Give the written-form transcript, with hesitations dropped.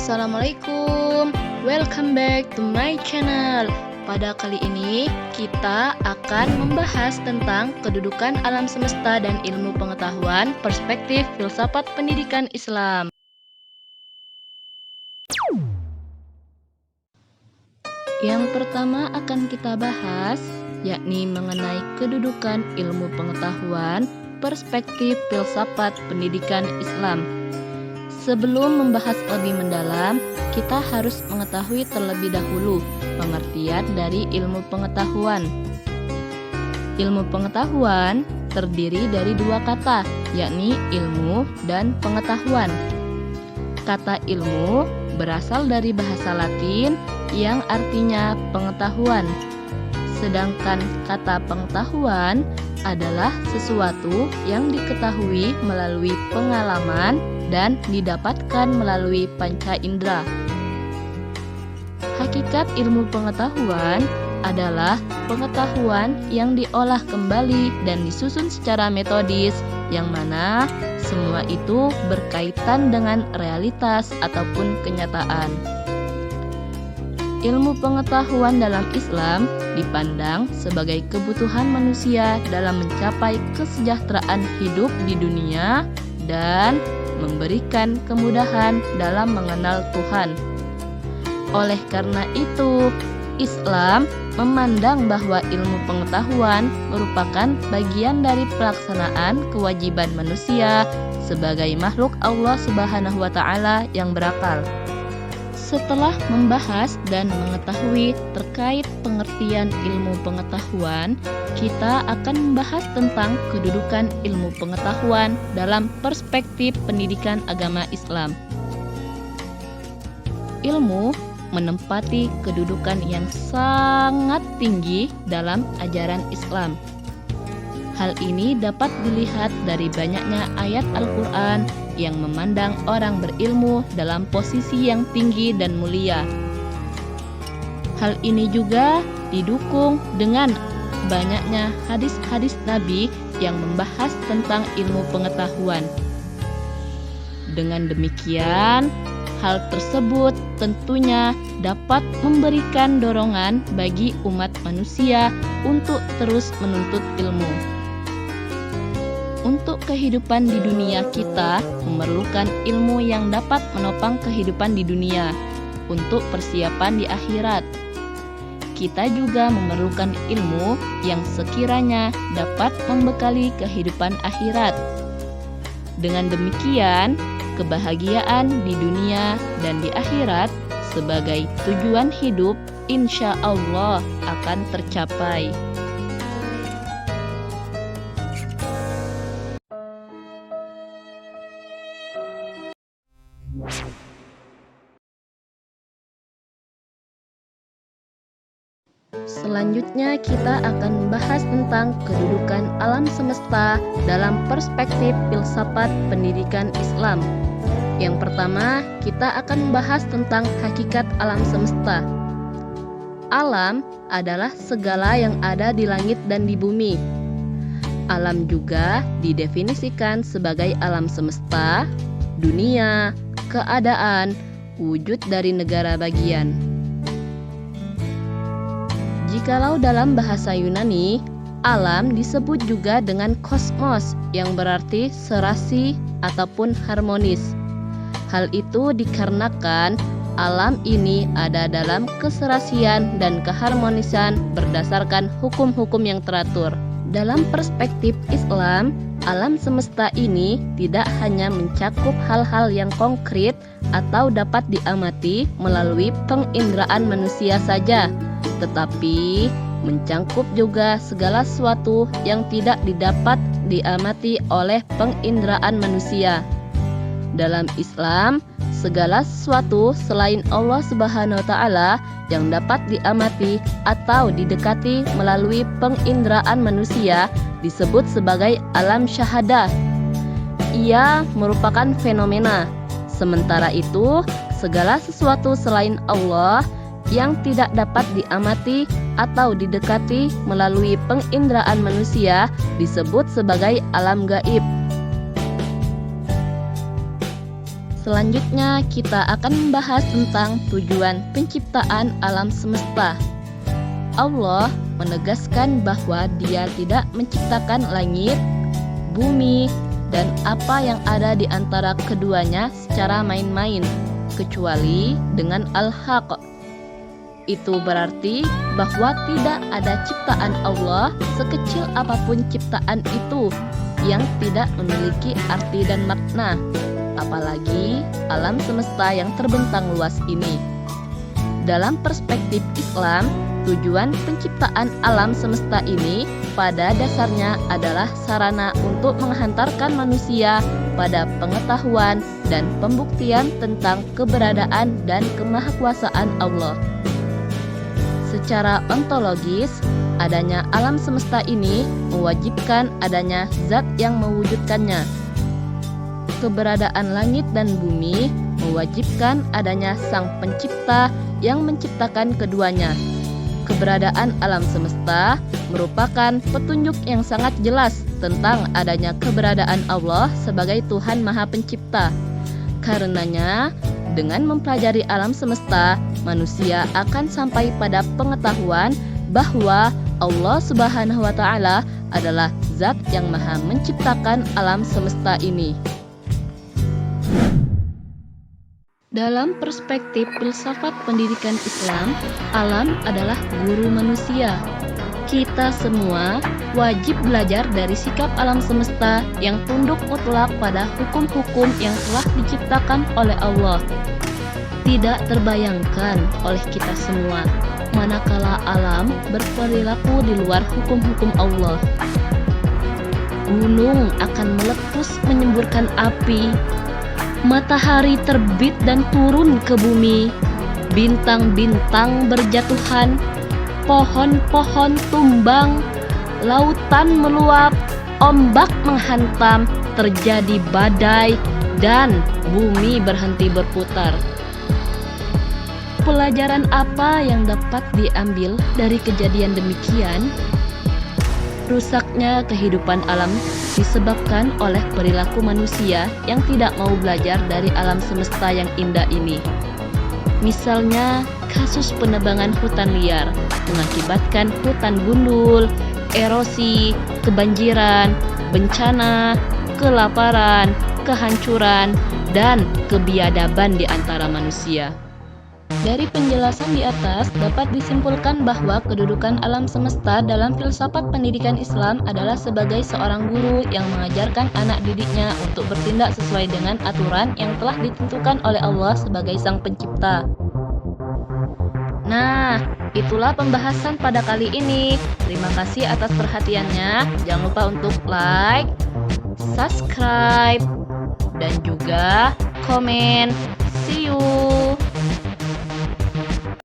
Assalamualaikum, welcome back to my channel. Pada kali ini kita akan membahas tentang kedudukan alam semesta dan ilmu pengetahuan perspektif filsafat pendidikan Islam. Yang pertama akan kita bahas yakni mengenai kedudukan ilmu pengetahuan perspektif filsafat pendidikan Islam. Sebelum membahas lebih mendalam, kita harus mengetahui terlebih dahulu pengertian dari ilmu pengetahuan. Ilmu pengetahuan terdiri dari dua kata, yakni ilmu dan pengetahuan. Kata ilmu berasal dari bahasa Latin yang artinya pengetahuan. Sedangkan kata pengetahuan adalah sesuatu yang diketahui melalui pengalaman dan didapatkan melalui panca indera. Hakikat ilmu pengetahuan adalah pengetahuan yang diolah kembali dan disusun secara metodis, yang mana semua itu berkaitan dengan realitas ataupun kenyataan. Ilmu pengetahuan dalam Islam dipandang sebagai kebutuhan manusia dalam mencapai kesejahteraan hidup di dunia dan memberikan kemudahan dalam mengenal Tuhan. Oleh karena itu, Islam memandang bahwa ilmu pengetahuan merupakan bagian dari pelaksanaan kewajiban manusia sebagai makhluk Allah Subhanahu wa Ta'ala yang berakal. Setelah membahas dan mengetahui terkait pengertian ilmu pengetahuan, kita akan membahas tentang kedudukan ilmu pengetahuan dalam perspektif pendidikan agama Islam. Ilmu menempati kedudukan yang sangat tinggi dalam ajaran Islam. Hal ini dapat dilihat dari banyaknya ayat Al-Quran yang memandang orang berilmu dalam posisi yang tinggi dan mulia. Hal ini juga didukung dengan banyaknya hadis-hadis Nabi yang membahas tentang ilmu pengetahuan. Dengan demikian, hal tersebut tentunya dapat memberikan dorongan bagi umat manusia untuk terus menuntut ilmu. Untuk kehidupan di dunia, kita memerlukan ilmu yang dapat menopang kehidupan di dunia untuk persiapan di akhirat. Kita juga memerlukan ilmu yang sekiranya dapat membekali kehidupan akhirat. Dengan demikian, kebahagiaan di dunia dan di akhirat sebagai tujuan hidup insya Allah akan tercapai. Selanjutnya kita akan membahas tentang kedudukan alam semesta dalam perspektif filsafat pendidikan Islam. Yang pertama, kita akan membahas tentang hakikat alam semesta. Alam adalah segala yang ada di langit dan di bumi. Alam juga didefinisikan sebagai alam semesta, dunia, keadaan, wujud dari negara bagian. Jikalau dalam bahasa Yunani, alam disebut juga dengan kosmos yang berarti serasi ataupun harmonis. Hal itu dikarenakan alam ini ada dalam keserasian dan keharmonisan berdasarkan hukum-hukum yang teratur. Dalam perspektif Islam, alam semesta ini tidak hanya mencakup hal-hal yang konkret atau dapat diamati melalui penginderaan manusia saja, tetapi mencangkup juga segala sesuatu yang tidak didapat diamati oleh penginderaan manusia. Dalam Islam, segala sesuatu selain Allah Subhanahu wa Ta'ala yang dapat diamati atau didekati melalui penginderaan manusia disebut sebagai alam syahadah. Ia merupakan fenomena. Sementara itu, segala sesuatu selain Allah yang tidak dapat diamati atau didekati melalui penginderaan manusia disebut sebagai alam gaib. Selanjutnya kita akan membahas tentang tujuan penciptaan alam semesta. Allah menegaskan bahwa Dia tidak menciptakan langit, bumi, dan apa yang ada di antara keduanya secara main-main, kecuali dengan al-haq. Itu berarti bahwa tidak ada ciptaan Allah sekecil apapun ciptaan itu yang tidak memiliki arti dan makna, apalagi alam semesta yang terbentang luas ini. Dalam perspektif Islam, tujuan penciptaan alam semesta ini pada dasarnya adalah sarana untuk menghantarkan manusia pada pengetahuan dan pembuktian tentang keberadaan dan kemahakuasaan Allah. Secara ontologis, adanya alam semesta ini mewajibkan adanya zat yang mewujudkannya. Keberadaan langit dan bumi mewajibkan adanya sang pencipta yang menciptakan keduanya. Keberadaan alam semesta merupakan petunjuk yang sangat jelas tentang adanya keberadaan Allah sebagai Tuhan Maha Pencipta. Karenanya, dengan mempelajari alam semesta, manusia akan sampai pada pengetahuan bahwa Allah Subhanahu wa Ta'ala adalah Zat yang Maha Menciptakan alam semesta ini. Dalam perspektif filsafat pendidikan Islam, alam adalah guru manusia. Kita semua wajib belajar dari sikap alam semesta yang tunduk mutlak pada hukum-hukum yang telah diciptakan oleh Allah. Tidak terbayangkan oleh kita semua manakala alam berperilaku di luar hukum-hukum Allah. Gunung akan meletus menyemburkan api, matahari terbit dan turun ke bumi, bintang-bintang berjatuhan, pohon-pohon tumbang, lautan meluap, ombak menghantam, terjadi badai, dan bumi berhenti berputar. Pelajaran apa yang dapat diambil dari kejadian demikian? Rusaknya kehidupan alam disebabkan oleh perilaku manusia yang tidak mau belajar dari alam semesta yang indah ini. Misalnya, kasus penebangan hutan liar mengakibatkan hutan gundul, erosi, kebanjiran, bencana, kelaparan, kehancuran, dan kebiadaban di antara manusia. Dari penjelasan di atas dapat disimpulkan bahwa kedudukan alam semesta dalam filsafat pendidikan Islam adalah sebagai seorang guru yang mengajarkan anak didiknya untuk bertindak sesuai dengan aturan yang telah ditentukan oleh Allah sebagai Sang Pencipta. Nah, itulah pembahasan pada kali ini. Terima kasih atas perhatiannya. Jangan lupa untuk like, subscribe, dan juga komen. See you.